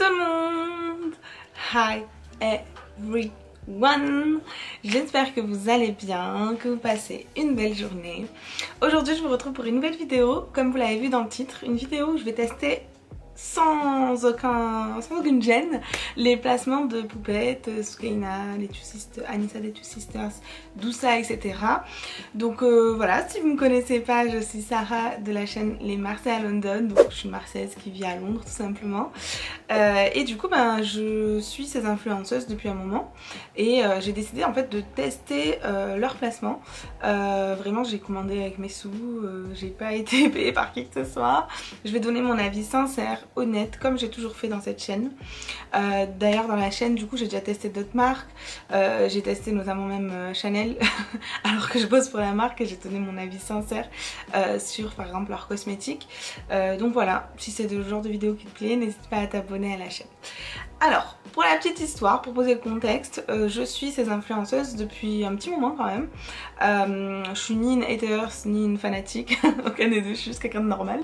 tout le monde! Hi everyone! J'espère que vous allez bien, que vous passez une belle journée. Aujourd'hui je vous retrouve pour une nouvelle vidéo, comme vous l'avez vu dans le titre, une vidéo où je vais tester sans aucune gêne les placements de Poupette, Soukaina, les Two Sisters, Anissa des Two Sisters, Doussa, etc. Donc voilà, si vous ne me connaissez pas, je suis Sarah de la chaîne Les Marseillais à London, donc je suis une Marseillaise qui vit à Londres tout simplement. Et du coup je suis ces influenceuses depuis un moment et j'ai décidé en fait de tester leurs placements. Vraiment j'ai commandé avec mes sous, j'ai pas été payée par qui que ce soit. Je vais donner mon avis sincère, honnête, comme j'ai toujours fait dans cette chaîne. D'ailleurs dans la chaîne du coup j'ai déjà testé d'autres marques, j'ai testé notamment même Chanel alors que je bosse pour la marque et j'ai donné mon avis sincère sur par exemple leurs cosmétiques. Donc voilà, si c'est le genre de vidéo qui te plaît, n'hésite pas à t'abonner à la chaîne. Alors pour la petite histoire, pour poser le contexte, je suis ces influenceuses depuis un petit moment quand même. Je suis ni une hater ni une fanatique, aucun des deux, je suis juste quelqu'un de normal.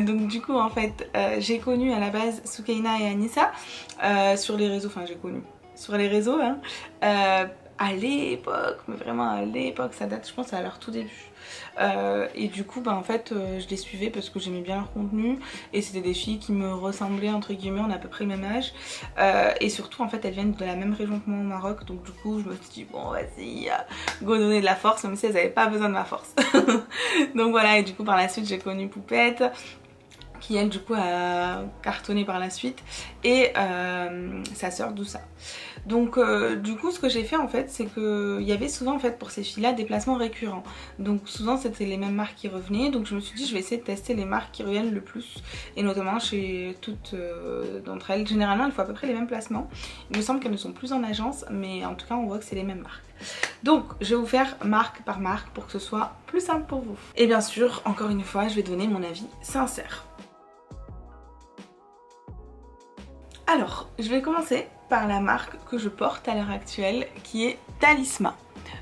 Donc du coup en fait j'ai connu à la base Soukaina et Anissa sur les réseaux, enfin j'ai connu sur les réseaux hein, à l'époque, mais vraiment à l'époque, ça date je pense à leur tout début. Et du coup en fait je les suivais parce que j'aimais bien leur contenu et c'était des filles qui me ressemblaient entre guillemets, on a à peu près le même âge et surtout en fait elles viennent de la même région que moi au Maroc, donc du coup je me suis dit bon vas-y go donner de la force même si elles n'avaient pas besoin de ma force. Donc voilà, et du coup par la suite j'ai connu Poupette qui elle du coup a cartonné par la suite et sa sœur Doussa. Donc du coup ce que j'ai fait en fait c'est que il y avait souvent en fait pour ces filles là des placements récurrents, donc souvent c'était les mêmes marques qui revenaient, donc je me suis dit je vais essayer de tester les marques qui reviennent le plus et notamment chez toutes d'entre elles. Généralement elles font à peu près les mêmes placements, il me semble qu'elles ne sont plus en agence mais en tout cas on voit que c'est les mêmes marques. Donc je vais vous faire marque par marque pour que ce soit plus simple pour vous. Et bien sûr encore une fois je vais donner mon avis sincère. Alors, je vais commencer par la marque que je porte à l'heure actuelle qui est Talisma.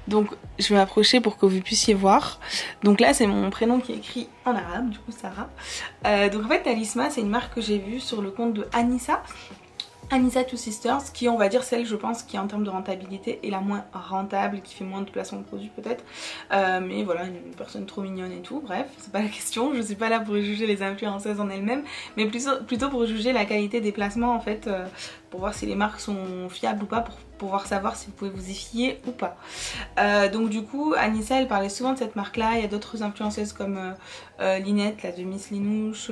Donc je vais m'approcher pour que vous puissiez voir. Donc là c'est mon prénom qui est écrit en arabe, du coup Sarah. Donc en fait Talisma c'est une marque que j'ai vue sur le compte de Anissa. Anissa Two Sisters, qui est on va dire celle je pense qui en termes de rentabilité est la moins rentable, qui fait moins de placements de produits peut-être, mais voilà, une personne trop mignonne et tout, bref c'est pas la question, je suis pas là pour juger les influenceuses en elles-mêmes mais plutôt pour juger la qualité des placements en fait, pour voir si les marques sont fiables ou pas, pour pouvoir savoir si vous pouvez vous y fier ou pas. Donc du coup Anissa elle parlait souvent de cette marque là, il y a d'autres influenceuses comme Linette, la de Miss Linouche,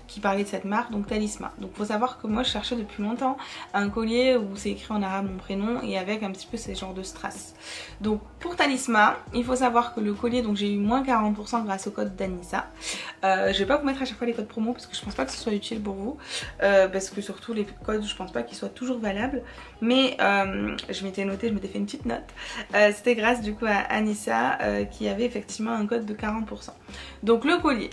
qui parlait de cette marque, donc Talisma. Donc faut savoir que moi je cherchais depuis longtemps un collier où c'est écrit en arabe mon prénom et avec un petit peu ces genres de strass. Donc pour Talisma il faut savoir que le collier, donc j'ai eu moins 40% grâce au code d'Anissa. Je vais pas vous mettre à chaque fois les codes promo parce que je pense pas que ce soit utile pour vous, parce que surtout les codes je pense pas qu'ils soient toujours valables, mais je m'étais notée, je m'étais fait une petite note, c'était grâce du coup à Anissa qui avait effectivement un code de 40%. Donc le collier,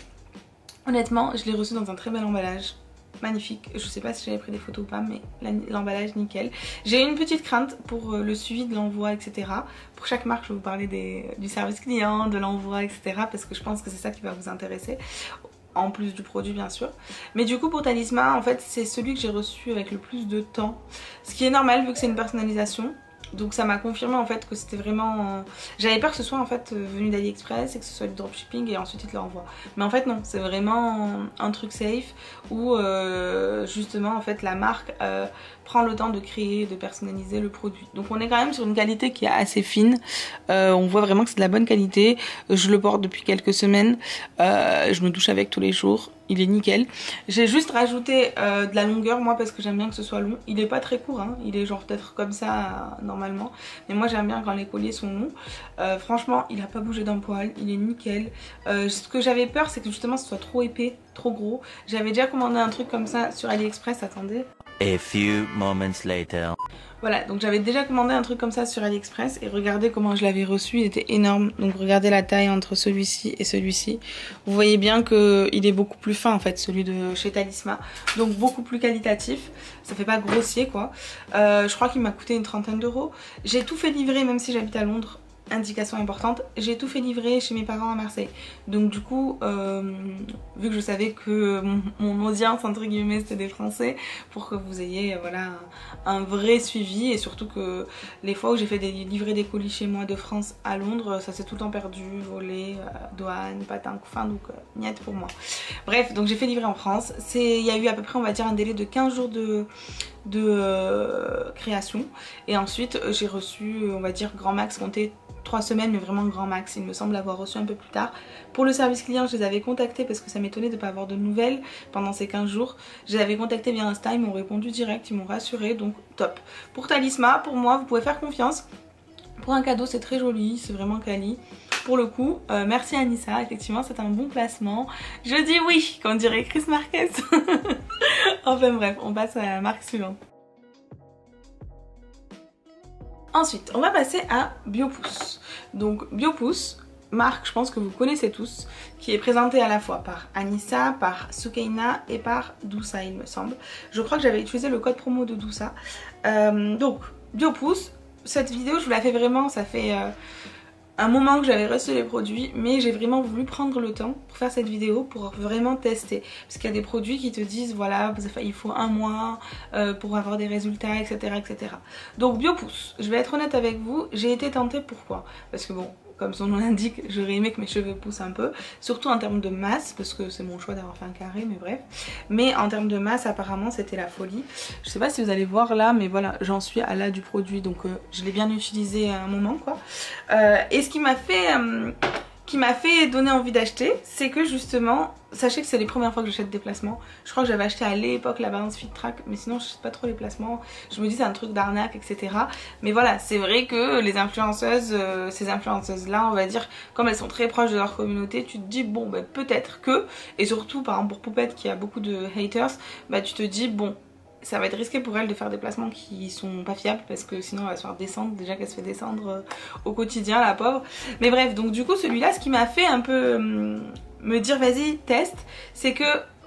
honnêtement je l'ai reçu dans un très bel emballage, magnifique, je sais pas si j'avais pris des photos ou pas mais l'emballage nickel. J'ai une petite crainte pour le suivi de l'envoi etc. Pour chaque marque je vais vous parler du service client, de l'envoi etc. parce que je pense que c'est ça qui va vous intéresser, en plus du produit bien sûr. Mais du coup pour Talisma en fait c'est celui que j'ai reçu avec le plus de temps, ce qui est normal vu que c'est une personnalisation. Donc ça m'a confirmé en fait que c'était vraiment... J'avais peur que ce soit en fait venu d'AliExpress et que ce soit du dropshipping et ensuite ils te l'envoient. Mais en fait non, c'est vraiment un truc safe où justement en fait la marque prend le temps de créer, de personnaliser le produit. Donc on est quand même sur une qualité qui est assez fine. On voit vraiment que c'est de la bonne qualité. Je le porte depuis quelques semaines. Je me douche avec tous les jours. Il est nickel. J'ai juste rajouté de la longueur moi parce que j'aime bien que ce soit long. Il est pas très court hein. Il est genre peut-être comme ça normalement. Mais moi j'aime bien quand les colliers sont longs. Franchement il a pas bougé d'un poil. Il est nickel. Ce que j'avais peur c'est que justement ce soit trop épais, trop gros. J'avais déjà commandé un truc comme ça sur AliExpress. Attendez. A few moments later. Voilà, donc j'avais déjà commandé un truc comme ça sur AliExpress et regardez comment je l'avais reçu, il était énorme. Donc regardez la taille entre celui-ci et celui-ci. Vous voyez bien qu'il est beaucoup plus fin en fait, celui de chez Talisma. Donc beaucoup plus qualitatif, ça fait pas grossier quoi. Je crois qu'il m'a coûté une 30aine d'euros. J'ai tout fait livrer même si j'habite à Londres. indication importante, j'ai tout fait livrer chez mes parents à Marseille. Donc du coup, vu que je savais que mon audience entre guillemets c'était des Français, pour que vous ayez voilà un vrai suivi, et surtout que les fois où j'ai fait livrer des colis chez moi de France à Londres, ça s'est tout le temps perdu, volé, douane, patin, enfin donc niette pour moi. Bref, donc j'ai fait livrer en France. Il y a eu à peu près on va dire un délai de 15 jours de création, et ensuite j'ai reçu on va dire grand max compté 3 semaines, mais vraiment grand max. Il me semble avoir reçu un peu plus tard. Pour le service client, je les avais contactés parce que ça m'étonnait de ne pas avoir de nouvelles pendant ces 15 jours. Je les avais contactés via Insta, ils m'ont répondu direct, ils m'ont rassuré, donc top. Pour Talisma, pour moi, vous pouvez faire confiance. Pour un cadeau, c'est très joli, c'est vraiment quali. Pour le coup, merci Anissa, effectivement c'est un bon placement. Je dis oui, comme dirait Chris Marquez. Enfin bref, on passe à la marque suivante. Ensuite, on va passer à Biopousse. Donc Biopousse, marque je pense que vous connaissez tous, qui est présentée à la fois par Anissa, par Soukaina et par Doussa il me semble. Je crois que j'avais utilisé le code promo de Doussa. Donc Biopousse, cette vidéo je vous la fais vraiment, ça fait un moment que j'avais reçu les produits, mais j'ai vraiment voulu prendre le temps pour faire cette vidéo, pour vraiment tester. Parce qu'il y a des produits qui te disent voilà, il faut un mois pour avoir des résultats, etc. etc. Donc Biopousse, je vais être honnête avec vous, j'ai été tentée, pourquoi? Parce que bon, comme son nom l'indique, j'aurais aimé que mes cheveux poussent un peu, surtout en termes de masse, parce que c'est mon choix d'avoir fait un carré, mais bref. Mais en termes de masse, apparemment, c'était la folie. Je sais pas si vous allez voir là, mais voilà, j'en suis à là du produit, donc je l'ai bien utilisé à un moment, quoi. Et ce qui m'a fait donner envie d'acheter, c'est que justement, sachez que c'est les premières fois que j'achète des placements. Je crois que j'avais acheté à l'époque la Balance Fit Track, mais sinon je sais pas trop les placements. Je me dis c'est un truc d'arnaque, etc. Mais voilà, c'est vrai que les influenceuses, ces influenceuses là, on va dire, comme elles sont très proches de leur communauté, tu te dis bon ben peut-être que, et surtout par exemple pour Poupette qui a beaucoup de haters, bah tu te dis bon, ça va être risqué pour elle de faire des placements qui sont pas fiables, parce que sinon elle va se faire descendre, déjà qu'elle se fait descendre au quotidien la pauvre. Mais bref, donc du coup celui-là, ce qui m'a fait un peu me dire vas-y teste, c'est que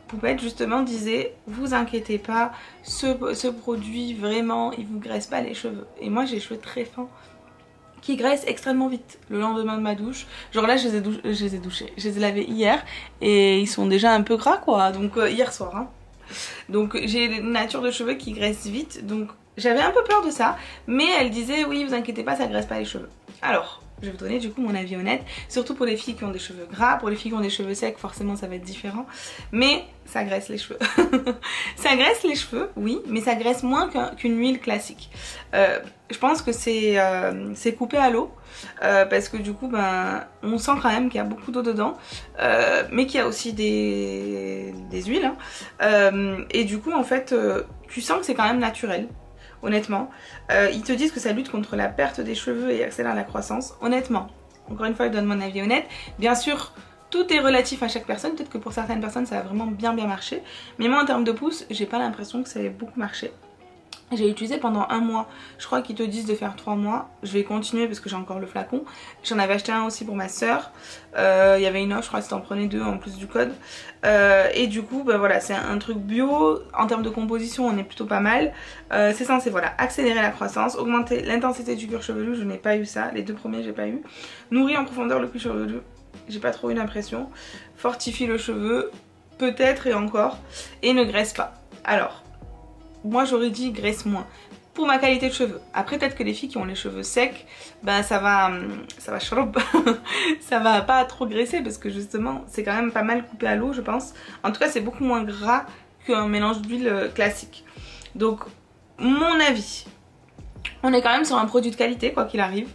Poupette justement disait vous inquiétez pas, ce produit vraiment il vous graisse pas les cheveux. Et moi j'ai les cheveux très fins qui graissent extrêmement vite le lendemain de ma douche. Genre là je les ai douchés, je les ai lavés hier et ils sont déjà un peu gras quoi, donc hier soir hein. Donc j'ai une nature de cheveux qui graisse vite, donc j'avais un peu peur de ça, mais elle disait oui vous inquiétez pas, ça graisse pas les cheveux. Alors je vais vous donner du coup mon avis honnête, surtout pour les filles qui ont des cheveux gras. Pour les filles qui ont des cheveux secs forcément ça va être différent, mais ça graisse les cheveux. Ça graisse les cheveux oui, mais ça graisse moins qu'une huile classique. Je pense que c'est coupé à l'eau, parce que du coup ben, on sent quand même qu'il y a beaucoup d'eau dedans, mais qu'il y a aussi des huiles hein. Et du coup en fait tu sens que c'est quand même naturel. Honnêtement, ils te disent que ça lutte contre la perte des cheveux et accélère la croissance. Honnêtement, encore une fois je donne mon avis honnête. Bien sûr tout est relatif à chaque personne, peut-être que pour certaines personnes ça va vraiment bien marcher, mais moi en termes de pouce j'ai pas l'impression que ça ait beaucoup marché. J'ai utilisé pendant un mois, je crois qu'ils te disent de faire 3 mois, je vais continuer parce que j'ai encore le flacon. J'en avais acheté un aussi pour ma soeur, il y avait une offre, je crois que t'en prenais 2 en plus du code. Et du coup bah voilà, c'est un truc bio, en termes de composition on est plutôt pas mal. C'est censé voilà, accélérer la croissance, augmenter l'intensité du cuir chevelu, je n'ai pas eu ça, les 2 premiers j'ai pas eu. Nourrir en profondeur le cuir chevelu, j'ai pas trop eu l'impression. Fortifie le cheveu, peut-être et encore, et ne graisse pas. Alors moi j'aurais dit graisse moins pour ma qualité de cheveux. Après peut-être que les filles qui ont les cheveux secs, ben ça va chrob. Ça va pas trop graisser parce que justement c'est quand même pas mal coupé à l'eau je pense. En tout cas c'est beaucoup moins gras qu'un mélange d'huile classique. Donc mon avis, on est quand même sur un produit de qualité quoi qu'il arrive.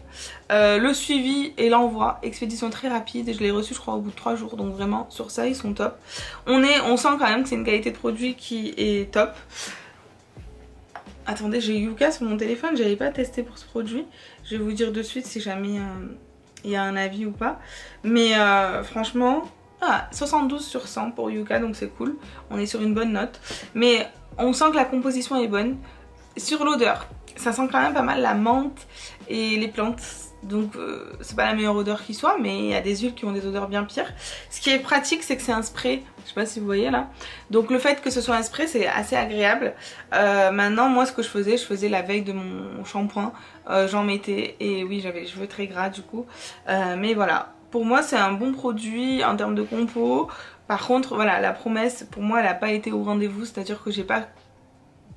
Le suivi et l'envoi, expédition très rapide, je l'ai reçu je crois au bout de 3 jours, donc vraiment sur ça ils sont top. On sent quand même que c'est une qualité de produit qui est top. Attendez, j'ai Yuka sur mon téléphone, j'avais pas testé pour ce produit. Je vais vous dire de suite si jamais il y a un avis ou pas. Mais franchement, 72 sur 100 pour Yuka, donc c'est cool. On est sur une bonne note. Mais on sent que la composition est bonne. Sur l'odeur, ça sent quand même pas mal la menthe et les plantes. donc c'est pas la meilleure odeur qui soit, mais il y a des huiles qui ont des odeurs bien pires. Ce qui est pratique, c'est que c'est un spray, je sais pas si vous voyez là, donc le fait que ce soit un spray c'est assez agréable. Maintenant moi ce que je faisais la veille de mon shampoing, j'en mettais, et oui j'avais les cheveux très gras du coup, mais voilà, pour moi c'est un bon produit en termes de compo. Par contre voilà, la promesse pour moi elle n'a pas été au rendez-vous, c'est à dire que j'ai pas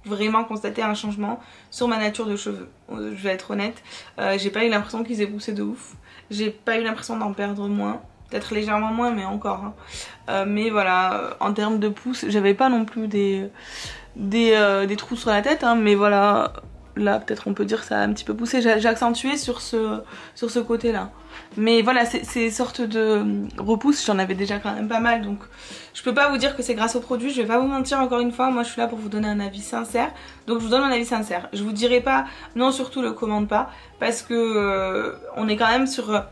vraiment constaté un changement sur ma nature de cheveux, je vais être honnête. J'ai pas eu l'impression qu'ils aient poussé de ouf, j'ai pas eu l'impression d'en perdre moins, peut-être légèrement moins mais encore hein. Mais voilà, en termes de pousse j'avais pas non plus des trous sur la tête hein, mais voilà, là peut-être on peut dire que ça a un petit peu poussé, j'ai accentué sur ce côté là. Mais voilà, ces sortes de repousses, j'en avais déjà quand même pas mal, donc je peux pas vous dire que c'est grâce au produit, je vais pas vous mentir encore une fois, moi je suis là pour vous donner un avis sincère, donc je vous donne mon avis sincère. Je vous dirai pas, non surtout le commande pas, parce que on est quand même sur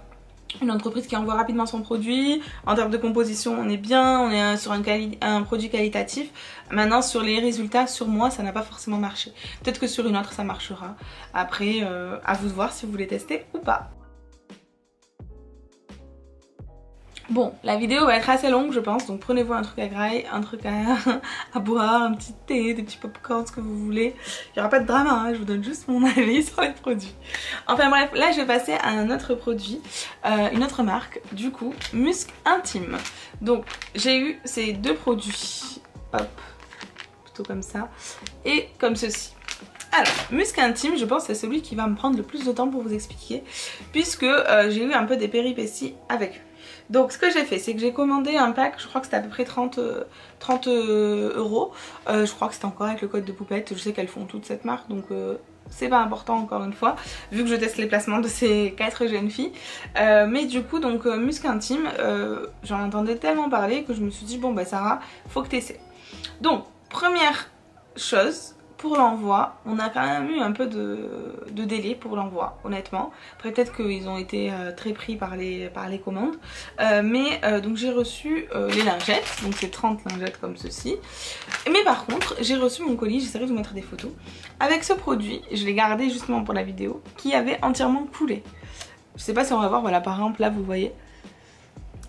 une entreprise qui envoie rapidement son produit, en termes de composition on est bien, on est sur un produit qualitatif. Maintenant sur les résultats, sur moi ça n'a pas forcément marché, peut-être que sur une autre ça marchera, après à vous de voir si vous voulez tester ou pas. Bon, la vidéo va être assez longue je pense, donc prenez-vous un truc à grailler, un truc à boire, un petit thé, des petits popcorn, ce que vous voulez. Il n'y aura pas de drama, hein, je vous donne juste mon avis sur les produits. Enfin bref, là je vais passer à un autre produit, une autre marque, du coup, Musc Intime. Donc j'ai eu ces deux produits, hop, plutôt comme ça, et comme ceci. Alors, Musc Intime, je pense que c'est celui qui va me prendre le plus de temps pour vous expliquer, puisque j'ai eu un peu des péripéties avec eux. Donc ce que j'ai fait, c'est que j'ai commandé un pack, je crois que c'était à peu près 30 euros. Je crois que c'était encore avec le code de Poupette, je sais qu'elles font toute cette marque, donc c'est pas important encore une fois, vu que je teste les placements de ces 4 jeunes filles. Mais du coup, donc Musc Intime, j'en entendais tellement parler que je me suis dit, bon bah Sarah, faut que tu essaies. Donc, première chose, pour l'envoi, on a quand même eu un peu de délai pour l'envoi, honnêtement. Après peut-être qu'ils ont été très pris par les commandes. Donc j'ai reçu les lingettes, donc c'est 30 lingettes comme ceci. Mais par contre, j'ai reçu mon colis, j'essaierai de vous mettre des photos, avec ce produit, je l'ai gardé justement pour la vidéo, qui avait entièrement coulé. Je sais pas si on va voir, voilà par exemple là vous voyez.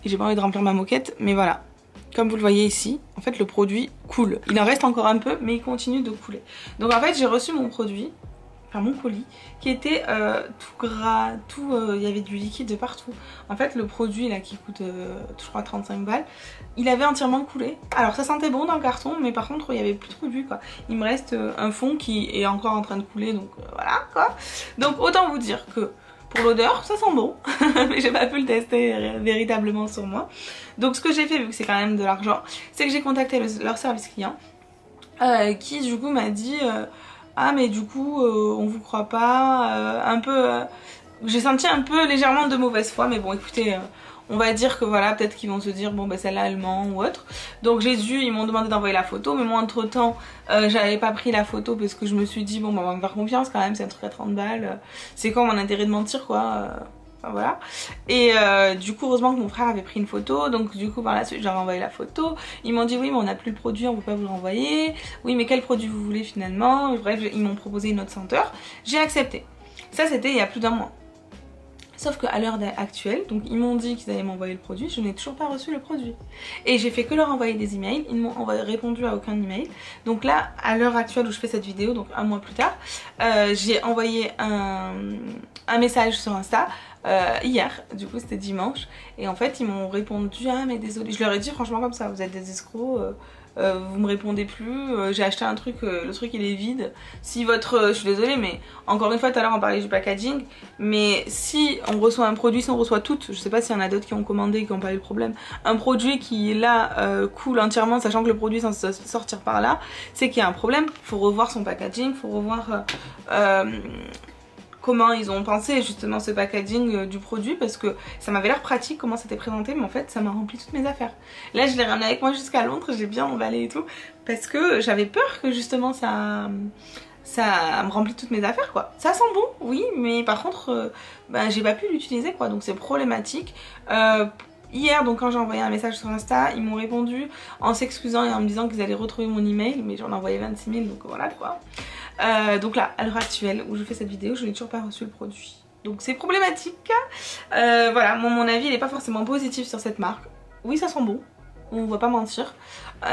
J'ai pas envie de remplir ma moquette, mais voilà. Comme vous le voyez ici, en fait le produit coule. Il en reste encore un peu mais il continue de couler. Donc en fait j'ai reçu mon produit, enfin mon colis, qui était tout gras, il y avait du liquide de partout. En fait le produit là qui coûte je crois 35 balles, il avait entièrement coulé. Alors ça sentait bon dans le carton mais par contre il n'y avait plus de produit quoi. Il me reste un fond qui est encore en train de couler, donc voilà quoi. Donc autant vous dire que pour l'odeur, ça sent bon, mais j'ai pas pu le tester véritablement sur moi. Donc ce que j'ai fait, vu que c'est quand même de l'argent, c'est que j'ai contacté leur service client, qui du coup m'a dit ah mais du coup on vous croit pas, j'ai senti un peu légèrement de mauvaise foi, mais bon écoutez, on va dire que voilà, peut-être qu'ils vont se dire bon bah celle-là elle ment ou autre. Donc ils m'ont demandé d'envoyer la photo, mais moi entre temps j'avais pas pris la photo parce que je me suis dit bon bah on va me faire confiance quand même, c'est un truc à 30 balles, c'est quoi mon intérêt de mentir quoi, enfin, voilà. Et du coup heureusement que mon frère avait pris une photo, donc du coup par la suite j'ai renvoyé la photo. Ils m'ont dit oui mais on n'a plus le produit, on peut pas vous le renvoyer. Oui mais quel produit vous voulez finalement? Bref ils m'ont proposé une autre senteur, j'ai accepté. Ça c'était il y a plus d'un mois. Sauf qu'à l'heure actuelle, donc ils m'ont dit qu'ils allaient m'envoyer le produit, je n'ai toujours pas reçu le produit. Et j'ai fait que leur envoyer des emails, ils m'ont répondu à aucun email. Donc là, à l'heure actuelle où je fais cette vidéo, donc un mois plus tard, j'ai envoyé un message sur Insta hier, du coup c'était dimanche. Et en fait ils m'ont répondu ah mais désolé, je leur ai dit franchement comme ça, vous êtes des escrocs. Vous me répondez plus, j'ai acheté un truc, le truc il est vide. Si je suis désolée mais encore une fois tout à l'heure on parlait du packaging, mais si on reçoit un produit, si on reçoit tout, je sais pas s'il y en a d'autres qui ont commandé et qui n'ont pas eu le problème, un produit qui là coule entièrement sachant que le produit est censé sortir par là, c'est qu'il y a un problème, faut revoir son packaging, faut revoir comment ils ont pensé justement ce packaging du produit, parce que ça m'avait l'air pratique comment c'était présenté, mais en fait ça m'a rempli toutes mes affaires. Là je l'ai ramené avec moi jusqu'à Londres, j'ai bien emballé et tout, parce que j'avais peur que justement ça me remplit toutes mes affaires quoi. Ça sent bon, oui, mais par contre j'ai pas pu l'utiliser quoi, donc c'est problématique. Hier donc quand j'ai envoyé un message sur Insta, ils m'ont répondu en s'excusant et en me disant qu'ils allaient retrouver mon email, mais j'en ai envoyé 26 000 donc voilà quoi. Donc là à l'heure actuelle où je fais cette vidéo, je n'ai toujours pas reçu le produit. Donc c'est problématique. Voilà, mon avis il n'est pas forcément positif sur cette marque. Oui, ça sent bon, on va pas mentir.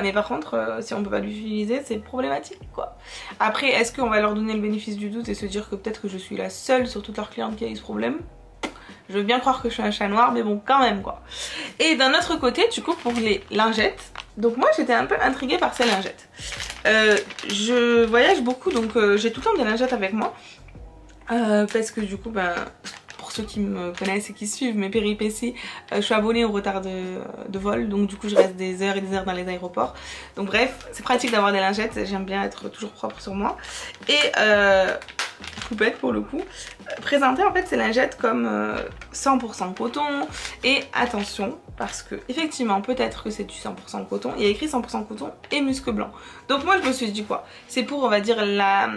Mais par contre, si on peut pas l'utiliser, c'est problématique quoi. Après, est-ce qu'on va leur donner le bénéfice du doute et se dire que peut-être que je suis la seule sur toutes leurs clientes qui a eu ce problème? Je veux bien croire que je suis un chat noir, mais bon, quand même quoi. Et d'un autre côté, du coup, pour les lingettes, donc moi j'étais un peu intriguée par ces lingettes. Je voyage beaucoup, donc j'ai tout le temps des lingettes avec moi. Parce que du coup, pour ceux qui me connaissent et qui suivent mes péripéties, je suis abonnée au retard de vol, donc du coup je reste des heures et des heures dans les aéroports. Donc bref, c'est pratique d'avoir des lingettes, j'aime bien être toujours propre sur moi. Et Poupette pour le coup présentait en fait ces lingettes comme 100% coton. Et attention, parce que effectivement peut-être que c'est du 100% coton, il y a écrit 100% coton et musc blanc. Donc moi je me suis dit quoi, c'est pour on va dire la,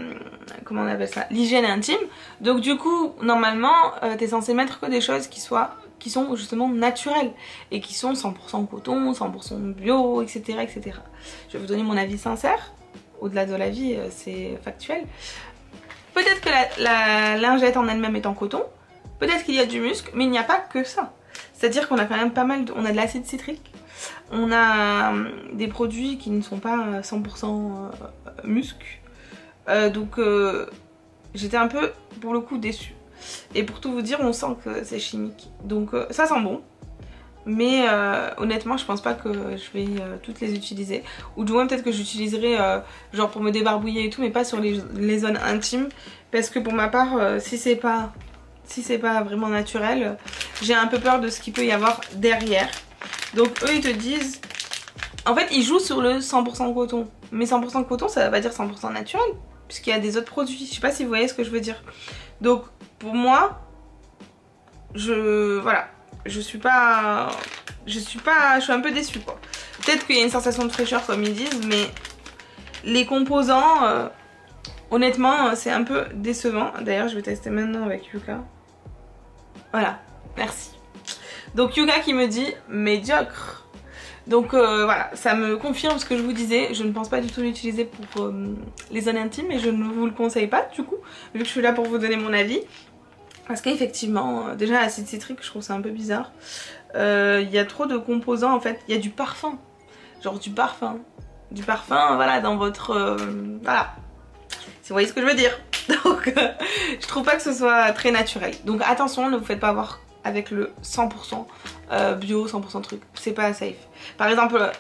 comment on appelle ça, l'hygiène intime. Donc du coup normalement t'es censé mettre que des choses qui sont justement naturelles et qui sont 100% coton, 100% bio, etc., etc. Je vais vous donner mon avis sincère, au-delà de l'avis c'est factuel. Peut-être que la lingette en elle-même est en coton, peut-être qu'il y a du musc, mais il n'y a pas que ça. C'est-à-dire qu'on a quand même pas mal on a de l'acide citrique, on a des produits qui ne sont pas 100% musc. Donc j'étais un peu pour le coup déçue. Et pour tout vous dire, on sent que c'est chimique. Donc ça sent bon. Mais honnêtement je pense pas que je vais toutes les utiliser. Ou du moins peut-être que j'utiliserai genre pour me débarbouiller et tout, mais pas sur les zones intimes. Parce que pour ma part si c'est pas vraiment naturel, j'ai un peu peur de ce qu'il peut y avoir derrière. Donc eux ils te disent, en fait ils jouent sur le 100% coton. Mais 100% coton ça veut pas dire 100% naturel, puisqu'il y a des autres produits. Je sais pas si vous voyez ce que je veux dire. Donc pour moi, voilà, je suis un peu déçue quoi. Peut-être qu'il y a une sensation de fraîcheur comme ils disent, mais les composants honnêtement c'est un peu décevant. D'ailleurs je vais tester maintenant avec Yuka. Voilà, merci. Donc Yuka qui me dit médiocre. Donc voilà, ça me confirme ce que je vous disais. Je ne pense pas du tout l'utiliser pour les zones intimes et je ne vous le conseille pas du coup, vu que je suis là pour vous donner mon avis. Parce qu'effectivement, déjà l'acide citrique je trouve ça un peu bizarre. Il y a trop de composants en fait, il y a du parfum. Genre du parfum voilà dans votre... voilà. Si vous voyez ce que je veux dire. Donc je trouve pas que ce soit très naturel. Donc attention, ne vous faites pas avoir avec le 100% bio, 100% truc. C'est pas safe. Par exemple,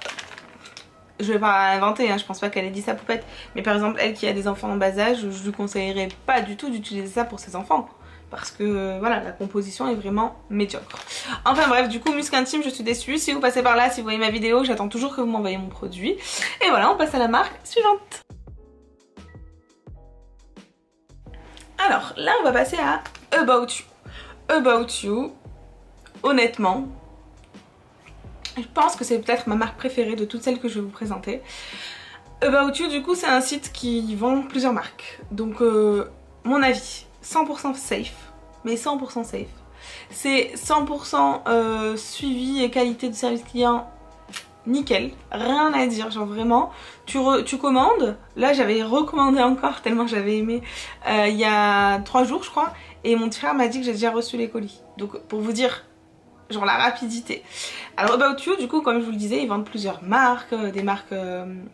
je vais pas inventer, hein, je pense pas qu'elle ait dit ça Poupette. Mais par exemple, elle qui a des enfants en bas âge, je lui conseillerais pas du tout d'utiliser ça pour ses enfants. Parce que voilà, la composition est vraiment médiocre. Enfin bref, du coup musc intime, je suis déçue. Si vous passez par là, si vous voyez ma vidéo, j'attends toujours que vous m'envoyez mon produit. Et voilà, on passe à la marque suivante. Alors là on va passer à About You. About You, honnêtement, je pense que c'est peut-être ma marque préférée de toutes celles que je vais vous présenter. About You du coup c'est un site qui vend plusieurs marques. Donc mon avis, 100% safe, mais 100% safe. C'est 100% suivi et qualité de service client nickel, rien à dire, genre vraiment tu commandes. Là j'avais recommandé encore tellement j'avais aimé il y a 3 jours je crois, et mon frère m'a dit que j'ai déjà reçu les colis. Donc pour vous dire genre la rapidité. Alors About You du coup comme je vous le disais, ils vendent plusieurs marques, des marques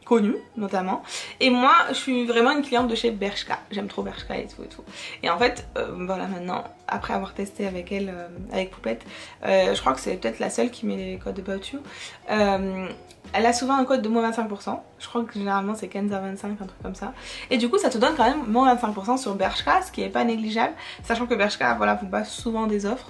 connues notamment, et moi je suis vraiment une cliente de chez Bershka, j'aime trop Bershka et tout. Et en fait voilà, maintenant après avoir testé avec elle, avec Poupette, je crois que c'est peut-être la seule qui met les codes About You. Elle a souvent un code de moins 25%, je crois que généralement c'est 15 à 25, un truc comme ça. Et du coup ça te donne quand même moins 25% sur Bershka, ce qui est pas négligeable, sachant que Bershka voilà font pas souvent des offres.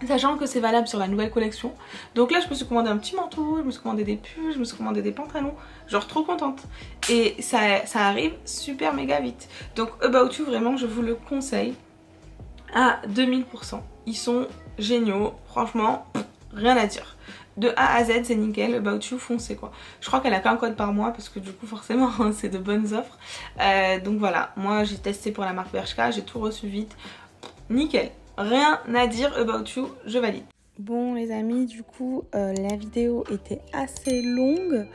Sachant que c'est valable sur la nouvelle collection. Donc là je me suis commandé un petit manteau, je me suis commandé des pulls, je me suis commandé des pantalons. Genre trop contente. Et ça arrive super méga vite. Donc About You vraiment je vous le conseille à 2000%. Ils sont géniaux, franchement rien à dire. De A à Z c'est nickel, About You foncez quoi. Je crois qu'elle a qu'un code par mois parce que du coup forcément c'est de bonnes offres. Donc voilà, moi j'ai testé pour la marque Bershka, j'ai tout reçu vite. Nickel. Rien à dire, About You, je valide. Bon les amis, du coup la vidéo était assez longue,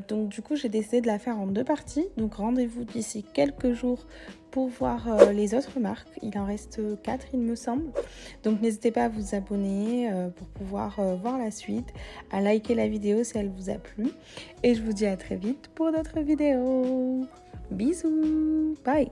donc du coup j'ai décidé de la faire en 2 parties. Donc rendez-vous d'ici quelques jours pour voir les autres marques. Il en reste 4 il me semble. Donc n'hésitez pas à vous abonner pour pouvoir voir la suite, à liker la vidéo si elle vous a plu. Et je vous dis à très vite pour d'autres vidéos. Bisous, bye.